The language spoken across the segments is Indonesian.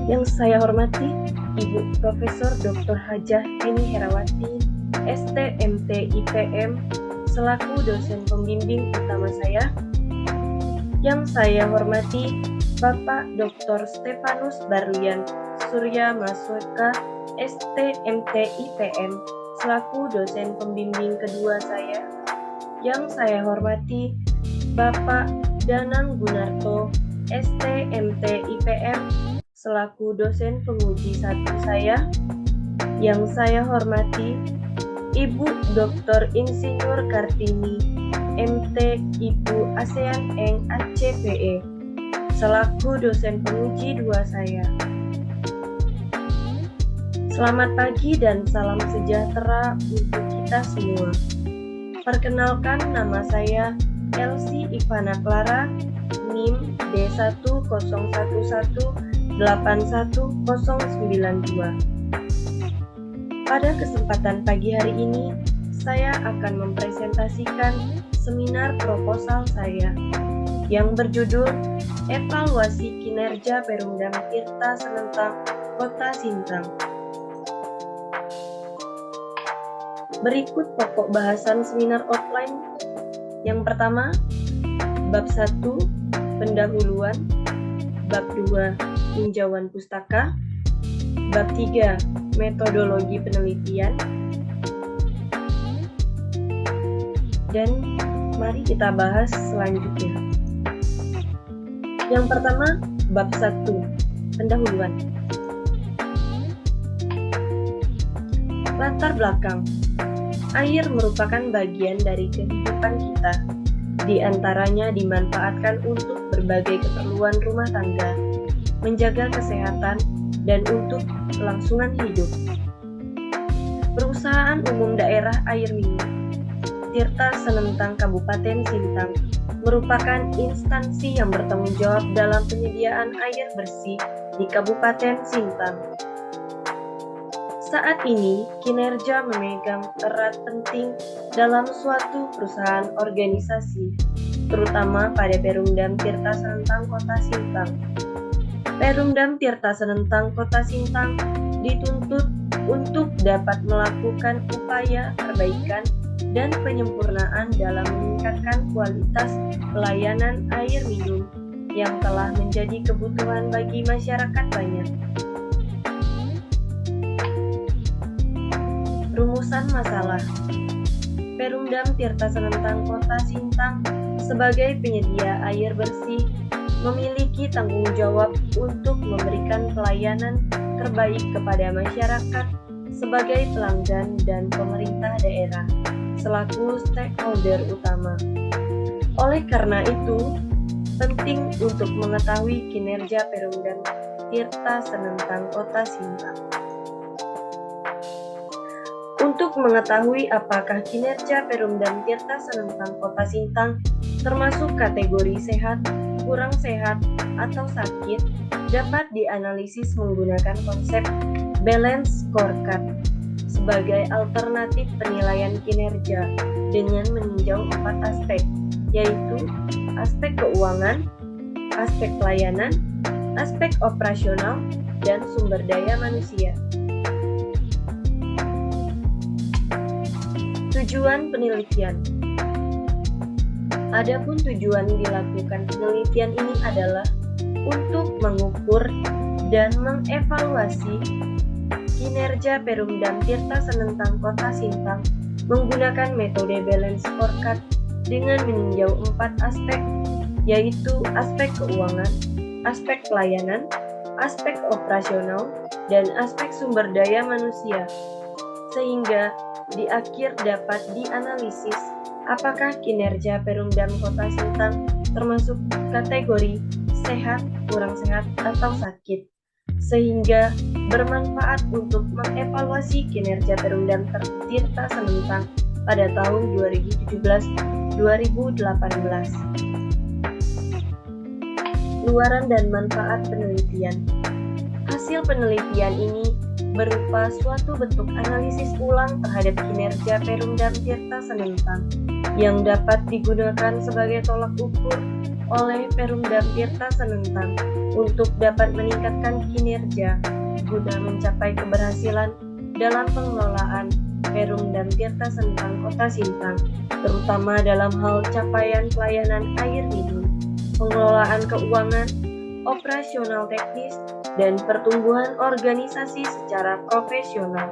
Yang saya hormati Ibu Profesor Dr. Hajah Eni Herawati, STMT IPM, selaku dosen pembimbing utama saya. Yang saya hormati Bapak Dr. Stefanus Barlian Surya Masweka, STMT IPM, selaku dosen pembimbing kedua saya. Yang saya hormati Bapak Danang Gunarto, STMT IPM, selaku dosen penguji satu saya. Yang saya hormati Ibu Dr. Insinyur Kartini, MT Ibu ASEAN Eng ACPE, selaku dosen penguji dua saya. Selamat pagi dan salam sejahtera untuk kita semua. Perkenalkan, nama saya Elsie Ivana Clara, NIM D101181092. Pada kesempatan pagi hari ini, saya akan mempresentasikan seminar proposal saya yang berjudul Evaluasi Kinerja Perumdam Tirta Senentang Kota Sintang. Berikut pokok bahasan seminar outline. Yang pertama, bab 1, pendahuluan, bab 2, tinjauan pustaka, bab 3, metodologi penelitian, dan mari kita bahas selanjutnya. Yang pertama, bab 1, pendahuluan. Latar belakang. Air merupakan bagian dari kehidupan kita, di antaranya dimanfaatkan untuk berbagai keperluan rumah tangga, menjaga kesehatan, dan untuk kelangsungan hidup. Perusahaan Umum Daerah Air Minum Tirta Senentang Kabupaten Sintang merupakan instansi yang bertanggung jawab dalam penyediaan air bersih di Kabupaten Sintang. Saat ini, kinerja memegang erat penting dalam suatu perusahaan organisasi, terutama pada Perumdam Tirta Senentang Kota Sintang. Perumdam Tirta Senentang Kota Sintang dituntut untuk dapat melakukan upaya perbaikan dan penyempurnaan dalam meningkatkan kualitas pelayanan air minum yang telah menjadi kebutuhan bagi masyarakat banyak. Rumusan masalah. Perumdam Tirta Senentang Kota Sintang sebagai penyedia air bersih memiliki tanggung jawab untuk memberikan pelayanan terbaik kepada masyarakat sebagai pelanggan dan pemerintah daerah selaku stakeholder utama. Oleh karena itu, penting untuk mengetahui kinerja Perumdam Tirta Senentang Kota Sintang. Untuk mengetahui apakah kinerja Perumdam Tirta Senentang Kota Sintang termasuk kategori sehat, kurang sehat, atau sakit, dapat dianalisis menggunakan konsep Balance Scorecard sebagai alternatif penilaian kinerja dengan meninjau 4 aspek, yaitu aspek keuangan, aspek pelayanan, aspek operasional, dan sumber daya manusia. Tujuan penelitian. Adapun tujuan dilakukan penelitian ini adalah untuk mengukur dan mengevaluasi kinerja Perumdam Tirta Senentang Kota Sintang menggunakan metode Balance Scorecard dengan meninjau 4 aspek, yaitu aspek keuangan, aspek pelayanan, aspek operasional, dan aspek sumber daya manusia, sehingga di akhir dapat dianalisis apakah kinerja Perumdam Kota Sintang termasuk kategori sehat, kurang sehat, atau sakit, sehingga bermanfaat untuk mengevaluasi kinerja Perumdam Tirta Senentang pada tahun 2017-2018. Luaran dan manfaat penelitian. Hasil penelitian ini berupa suatu bentuk analisis ulang terhadap kinerja Perumdam Tirta Senentang yang dapat digunakan sebagai tolak ukur oleh Perumda Tirta Senentang untuk dapat meningkatkan kinerja guna mencapai keberhasilan dalam pengelolaan Perumda Tirta Senentang Kota Sintang, terutama dalam hal capaian pelayanan air minum, pengelolaan keuangan, operasional teknis, dan pertumbuhan organisasi secara profesional.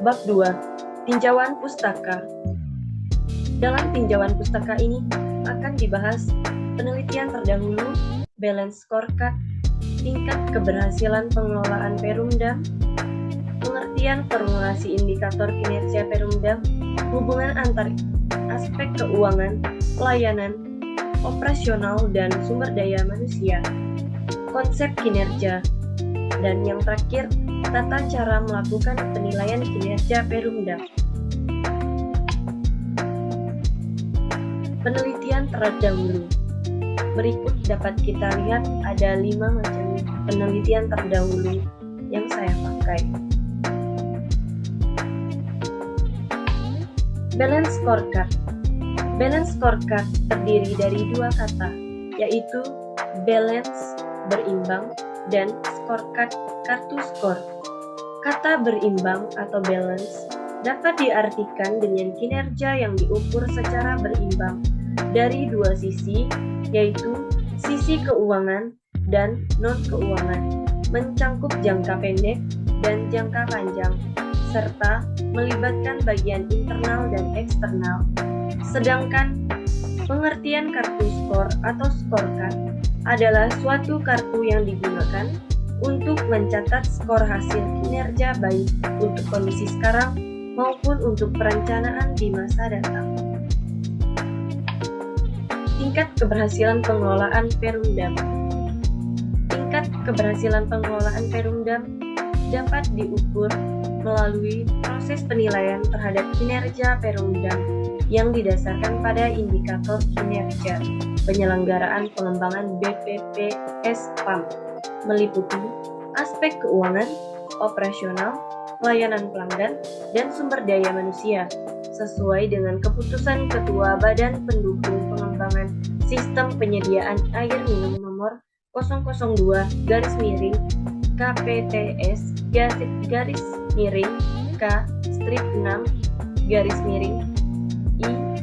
Bab 2. Tinjauan Pustaka. Dalam tinjauan pustaka ini akan dibahas penelitian terdahulu, balance scorecard, tingkat keberhasilan pengelolaan Perumda, pengertian formulasi indikator kinerja Perumda, hubungan antar aspek keuangan, pelayanan, operasional, dan sumber daya manusia, konsep kinerja, dan yang terakhir, tata cara melakukan penilaian kinerja Perumda. Penelitian terdahulu. Berikut dapat kita lihat ada 5 macam penelitian terdahulu yang saya pakai. Balance scorecard. Balance scorecard terdiri dari 2 kata, yaitu balance, berimbang, dan scorecard, kartu skor. Kata berimbang atau balance dapat diartikan dengan kinerja yang diukur secara berimbang dari 2 sisi, yaitu sisi keuangan dan non-keuangan, mencangkup jangka pendek dan jangka panjang, serta melibatkan bagian internal dan eksternal. Sedangkan pengertian kartu skor atau scorecard adalah suatu kartu yang digunakan untuk mencatat skor hasil kinerja baik untuk kondisi sekarang maupun untuk perencanaan di masa datang. Tingkat keberhasilan pengelolaan Perumda. Tingkat keberhasilan pengelolaan Perumda dapat diukur melalui proses penilaian terhadap kinerja Perumda yang didasarkan pada indikator kinerja penyelenggaraan pengembangan BPPS PAM, meliputi aspek keuangan, operasional, pelayanan pelanggan, dan sumber daya manusia, sesuai dengan keputusan Ketua Badan Pendukung Pengembangan Sistem Penyediaan Air Minum nomor 002/KPTS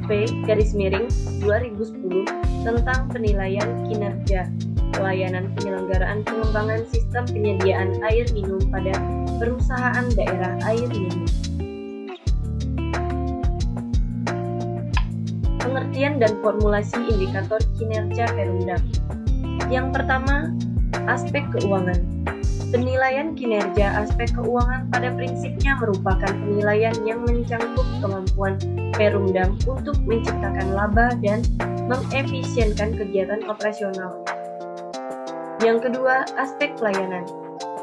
K-6/IP/2010 tentang penilaian kinerja pelayanan penyelenggaraan pengembangan sistem penyediaan air minum pada perusahaan daerah air minum. Pengertian dan formulasi indikator kinerja Perumda. Yang pertama, aspek keuangan. Penilaian kinerja aspek keuangan pada prinsipnya merupakan penilaian yang mencangkup kemampuan Perumda untuk menciptakan laba dan mengefisienkan kegiatan operasional. Yang kedua, aspek pelayanan.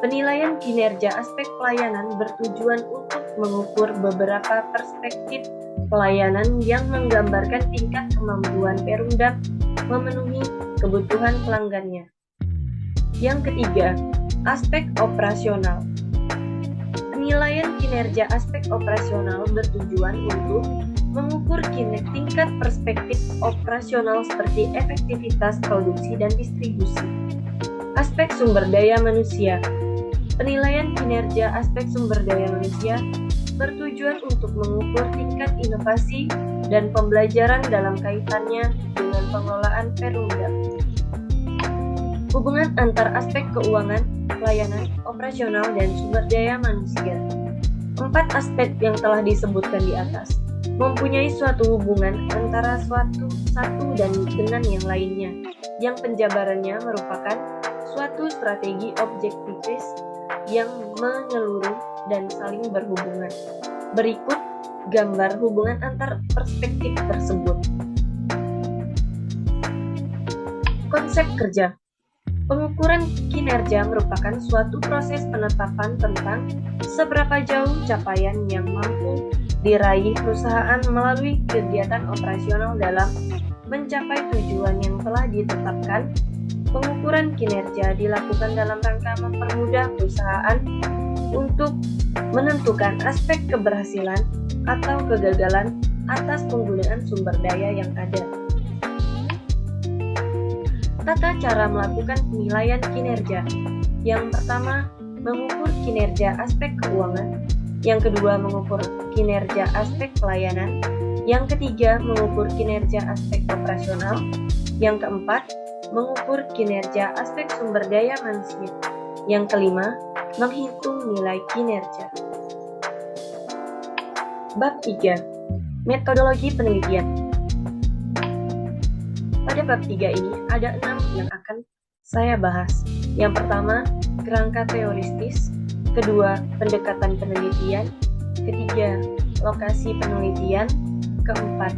Penilaian kinerja aspek pelayanan bertujuan untuk mengukur beberapa perspektif pelayanan yang menggambarkan tingkat kemampuan Perumda memenuhi kebutuhan pelanggannya. Yang ketiga, aspek operasional. Penilaian kinerja aspek operasional bertujuan untuk mengukur tingkat perspektif operasional seperti efektivitas produksi dan distribusi. Aspek sumber daya manusia. Penilaian kinerja aspek sumber daya manusia bertujuan untuk mengukur tingkat inovasi dan pembelajaran dalam kaitannya dengan pengelolaan Perumda. Hubungan antar aspek keuangan, pelayanan, operasional, dan sumber daya manusia. 4 aspek yang telah disebutkan di atas mempunyai suatu hubungan antara satu dan dengan yang lainnya, yang penjabarannya merupakan suatu strategi objektifis yang menyeluruh dan saling berhubungan. Berikut gambar hubungan antar perspektif tersebut. Konsep kerja. Pengukuran kinerja merupakan suatu proses penetapan tentang seberapa jauh capaian yang mampu diraih perusahaan melalui kegiatan operasional dalam mencapai tujuan yang telah ditetapkan. Pengukuran kinerja dilakukan dalam rangka mempermudah perusahaan untuk menentukan aspek keberhasilan atau kegagalan atas penggunaan sumber daya yang ada. Tata cara melakukan penilaian kinerja. Yang pertama, mengukur kinerja aspek keuangan. Yang kedua, mengukur kinerja aspek pelayanan. Yang ketiga, mengukur kinerja aspek operasional. Yang keempat, mengukur kinerja aspek sumber daya manusia. Yang kelima, menghitung nilai kinerja. Bab 3. Metodologi penelitian. Pada bab 3 ini ada 6 yang akan saya bahas. Yang pertama, kerangka teoristis. Kedua, pendekatan penelitian. Ketiga, lokasi penelitian. Keempat,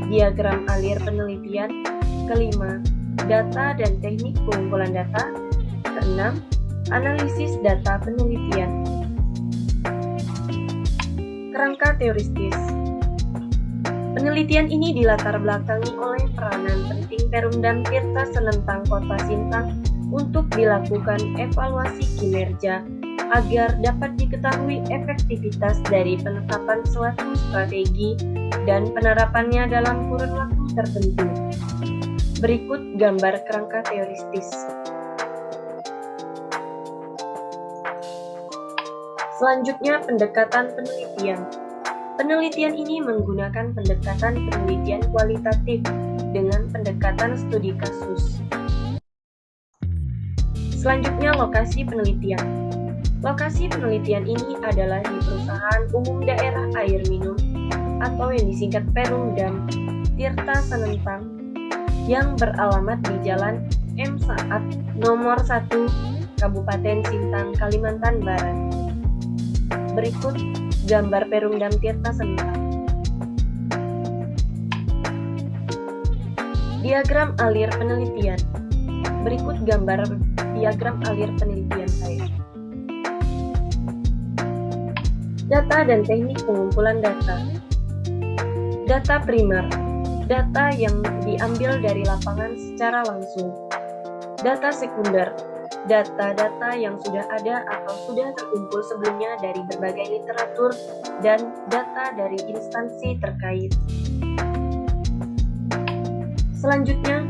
diagram alir penelitian. Kelima, data dan teknik pengumpulan data. Keenam, analisis data penelitian. Kerangka teoristis. Penelitian ini dilatar belakangi oleh peranan penting Perumdam Tirta Senentang Kota Sintang untuk dilakukan evaluasi kinerja agar dapat diketahui efektivitas dari penetapan suatu strategi dan penerapannya dalam kurun waktu tertentu. Berikut gambar kerangka teoristis. Selanjutnya, pendekatan penelitian. Penelitian ini menggunakan pendekatan penelitian kualitatif dengan pendekatan studi kasus. Selanjutnya, lokasi penelitian. Lokasi penelitian ini adalah di Perusahaan Umum Daerah Air Minum atau yang disingkat Perumdam Tirta Senentang yang beralamat di Jalan M. Saat nomor 1, Kabupaten Sintang, Kalimantan Barat. Berikut gambar Perumdam Tirta Senentang. Diagram alir penelitian. Berikut gambar diagram alir penelitian saya. Data dan teknik pengumpulan data. Data primer, data yang diambil dari lapangan secara langsung. Data sekunder, data-data yang sudah ada atau sudah terkumpul sebelumnya dari berbagai literatur dan data dari instansi terkait. Selanjutnya,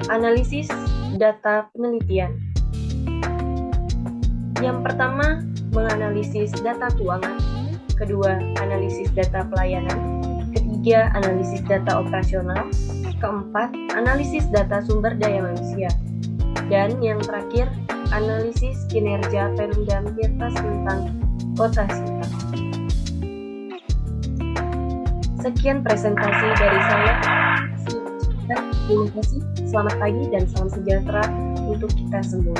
analisis data penelitian. Yang pertama, menganalisis data keuangan. Kedua, analisis data pelayanan. Ketiga, analisis data operasional. Keempat, analisis data sumber daya manusia. Dan yang terakhir, analisis kinerja Perumdam Tirta Senentang Kota Sintang. Sekian presentasi dari saya. Terima kasih. Selamat pagi dan salam sejahtera untuk kita semua.